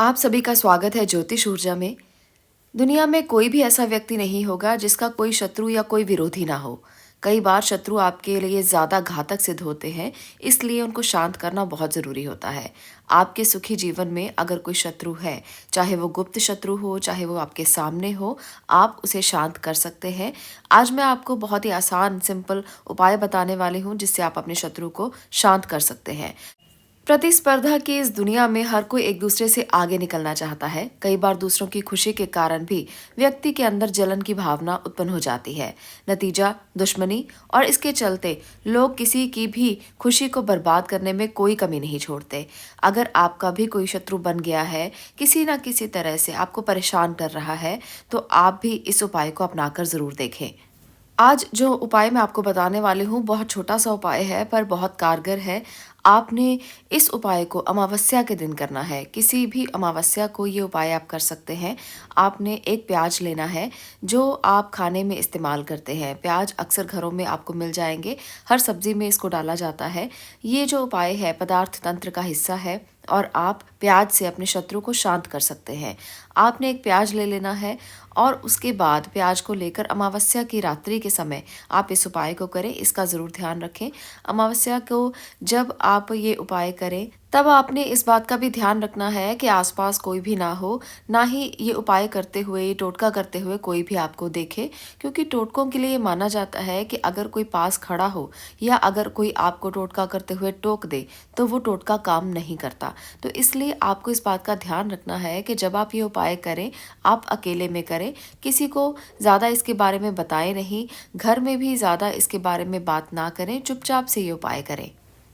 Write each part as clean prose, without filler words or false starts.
आप सभी का स्वागत है ज्योतिष ऊर्जा में। दुनिया में कोई भी ऐसा व्यक्ति नहीं होगा जिसका कोई शत्रु या कोई विरोधी ना हो। कई बार शत्रु आपके लिए ज्यादा घातक सिद्ध होते हैं, इसलिए उनको शांत करना बहुत जरूरी होता है। आपके सुखी जीवन में अगर कोई शत्रु है, चाहे वो गुप्त शत्रु हो, चाहे वो आपके सामने हो, आप उसे शांत कर सकते हैं। आज मैं आपको बहुत ही आसान सिंपल उपाय बताने वाली हूँ जिससे आप अपने शत्रु को शांत कर सकते हैं। प्रतिस्पर्धा की इस दुनिया में हर कोई एक दूसरे से आगे निकलना चाहता है। कई बार दूसरों की खुशी के कारण भी व्यक्ति के अंदर जलन की भावना उत्पन्न हो जाती है। नतीजा दुश्मनी, और इसके चलते लोग किसी की भी खुशी को बर्बाद करने में कोई कमी नहीं छोड़ते। अगर आपका भी कोई शत्रु बन गया है, किसी न किसी तरह से आपको परेशान कर रहा है, तो आप भी इस उपाय को अपनाकर जरूर देखें। आज जो उपाय मैं आपको बताने वाली हूँ बहुत छोटा सा उपाय है पर बहुत कारगर है। आपने इस उपाय को अमावस्या के दिन करना है। किसी भी अमावस्या को ये उपाय आप कर सकते हैं। आपने एक प्याज लेना है जो आप खाने में इस्तेमाल करते हैं। प्याज अक्सर घरों में आपको मिल जाएंगे, हर सब्जी में इसको डाला जाता है। ये जो उपाय है पदार्थ तंत्र का हिस्सा है और आप प्याज से अपने शत्रु को शांत कर सकते हैं। आपने एक प्याज ले लेना है और उसके बाद प्याज को लेकर अमावस्या की रात्रि के समय आप इस उपाय को करें। इसका ज़रूर ध्यान रखें। अमावस्या को जब आप ये उपाय करें तब आपने इस बात का भी ध्यान रखना है कि आसपास कोई भी ना हो, ना ही ये उपाय करते हुए, ये टोटका करते हुए कोई भी आपको देखे, क्योंकि टोटकों के लिए माना जाता है कि अगर कोई पास खड़ा हो या अगर कोई आपको टोटका करते हुए टोक दे तो वो टोटका काम नहीं करता। तो इसलिए आपको इस बात का ध्यान रखना है कि जब आप ये उपाय करें, आप अकेले में करें, किसी को ज़्यादा इसके बारे में बताएं नहीं, घर में भी ज़्यादा इसके बारे में बात ना करें, चुपचाप से ये उपाय करें।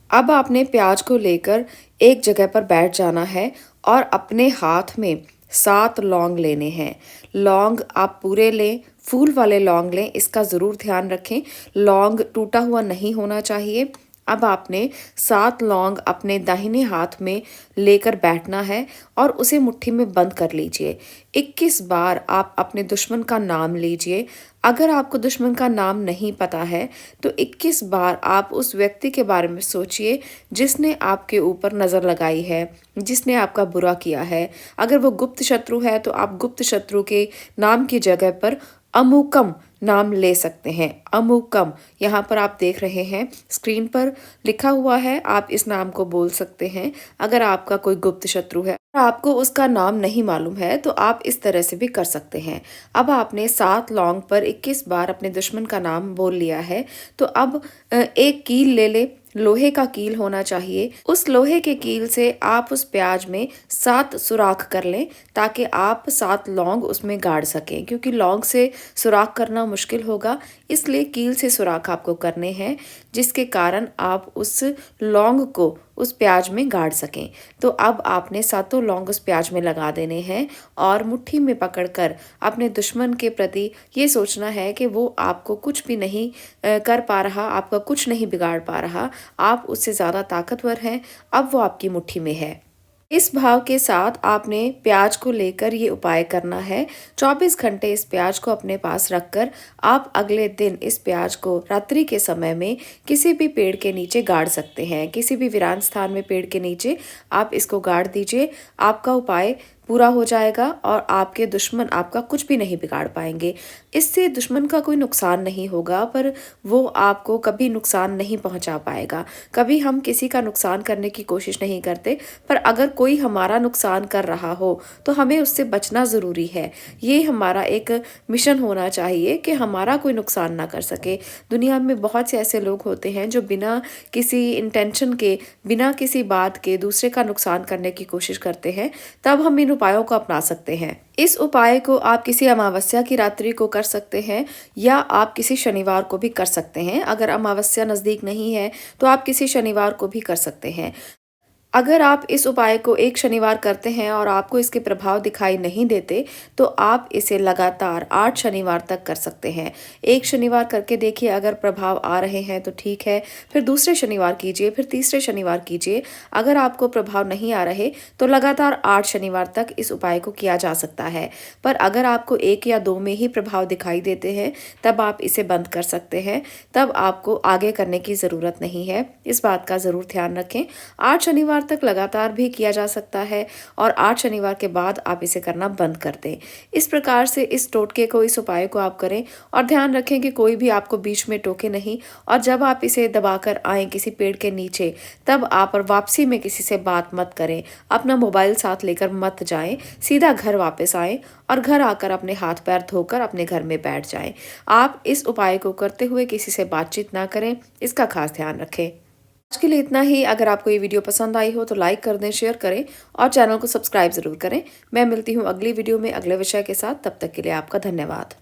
अब आपने प्याज को लेकर एक जगह पर बैठ जाना है और अपने हाथ में 7 लौंग लेने हैं। लौंग आप पूरे लें, फूल वाले लौंग लें, इसका ज़रूर ध्यान रखें। लौंग टूटा हुआ नहीं होना चाहिए। अब आपने 7 लौंग अपने दाहिने हाथ में लेकर बैठना है और उसे मुट्ठी में बंद कर लीजिए। 21 बार आप अपने दुश्मन का नाम लीजिए। अगर आपको दुश्मन का नाम नहीं पता है तो 21 बार आप उस व्यक्ति के बारे में सोचिए जिसने आपके ऊपर नज़र लगाई है, जिसने आपका बुरा किया है। अगर वो गुप्त शत्रु है तो आप गुप्त शत्रु के नाम की जगह पर अमुकम नाम ले सकते हैं। अमुकम यहाँ पर आप देख रहे हैं स्क्रीन पर लिखा हुआ है, आप इस नाम को बोल सकते हैं। अगर आपका कोई गुप्त शत्रु है, आपको उसका नाम नहीं मालूम है, तो आप इस तरह से भी कर सकते हैं। अब आपने 7 लौंग पर 21 बार अपने दुश्मन का नाम बोल लिया है, तो अब एक कील ले ले। लोहे का कील होना चाहिए। उस लोहे के कील से आप उस प्याज में 7 सुराख कर लें ताकि आप 7 लौंग उसमें गाड़ सकें, क्योंकि लौंग से सुराख करना मुश्किल होगा, इसलिए कील से सुराख आपको करने हैं, जिसके कारण आप उस लौंग को उस प्याज में गाड़ सकें। तो अब आपने 7 लौंग उस प्याज में लगा देने हैं और मुट्ठी में पकड़कर अपने दुश्मन के प्रति ये सोचना है कि वो आपको कुछ भी नहीं कर पा रहा, आपका कुछ नहीं बिगाड़ पा रहा, आप उससे ज़्यादा ताकतवर हैं, अब वो आपकी मुट्ठी में है। इस भाव के साथ आपने प्याज को लेकर ये उपाय करना है। 24 घंटे इस प्याज को अपने पास रखकर आप अगले दिन इस प्याज को रात्रि के समय में किसी भी पेड़ के नीचे गाड़ सकते हैं। किसी भी वीरान स्थान में पेड़ के नीचे आप इसको गाड़ दीजिए। आपका उपाय पूरा हो जाएगा और आपके दुश्मन आपका कुछ भी नहीं बिगाड़ पाएंगे। इससे दुश्मन का कोई नुकसान नहीं होगा, पर वो आपको कभी नुकसान नहीं पहुंचा पाएगा। कभी हम किसी का नुकसान करने की कोशिश नहीं करते, पर अगर कोई हमारा नुकसान कर रहा हो तो हमें उससे बचना ज़रूरी है। ये हमारा एक मिशन होना चाहिए कि हमारा कोई नुकसान ना कर सके। दुनिया में बहुत से ऐसे लोग होते हैं जो बिना किसी इंटेंशन के, बिना किसी बात के दूसरे का नुकसान करने की कोशिश करते हैं। तब हम इन उपायों को अपना सकते हैं। इस उपाय को आप किसी अमावस्या की रात्रि को कर सकते हैं या आप किसी शनिवार को भी कर सकते हैं। अगर अमावस्या नज़दीक नहीं है तो आप किसी शनिवार को भी कर सकते हैं। अगर आप इस उपाय को एक शनिवार करते हैं और आपको इसके प्रभाव दिखाई नहीं देते, तो आप इसे लगातार 8 शनिवार तक कर सकते हैं। एक शनिवार करके देखिए, अगर प्रभाव आ रहे हैं तो ठीक है, फिर दूसरे शनिवार कीजिए, फिर तीसरे शनिवार कीजिए। अगर आपको प्रभाव नहीं आ रहे तो लगातार 8 शनिवार तक इस उपाय को किया जा सकता है। पर अगर आपको 1 या 2 में ही प्रभाव दिखाई देते हैं तब आप इसे बंद कर सकते हैं, तब आपको आगे करने की ज़रूरत नहीं है। इस बात का ज़रूर ध्यान रखें। 8 शनिवार तक लगातार भी किया जा सकता है और 8 शनिवार के बाद आप इसे करना बंद कर दें। इस प्रकार से इस टोटके को, इस उपाय को आप करें और ध्यान रखें कि कोई भी आपको बीच में टोके नहीं। और जब आप इसे दबाकर आएँ किसी पेड़ के नीचे, तब आप और वापसी में किसी से बात मत करें। अपना मोबाइल साथ लेकर मत जाएँ, सीधा घर वापस आएँ और घर आकर अपने हाथ-पैर धोकर अपने घर में बैठ जाएँ। आप इस उपाय को करते हुए किसी से बातचीत ना करें, इसका खास ध्यान रखें। आज के लिए इतना ही। अगर आपको ये वीडियो पसंद आई हो तो लाइक कर दें, शेयर करें और चैनल को सब्सक्राइब ज़रूर करें। मैं मिलती हूँ अगली वीडियो में अगले विषय के साथ। तब तक के लिए आपका धन्यवाद।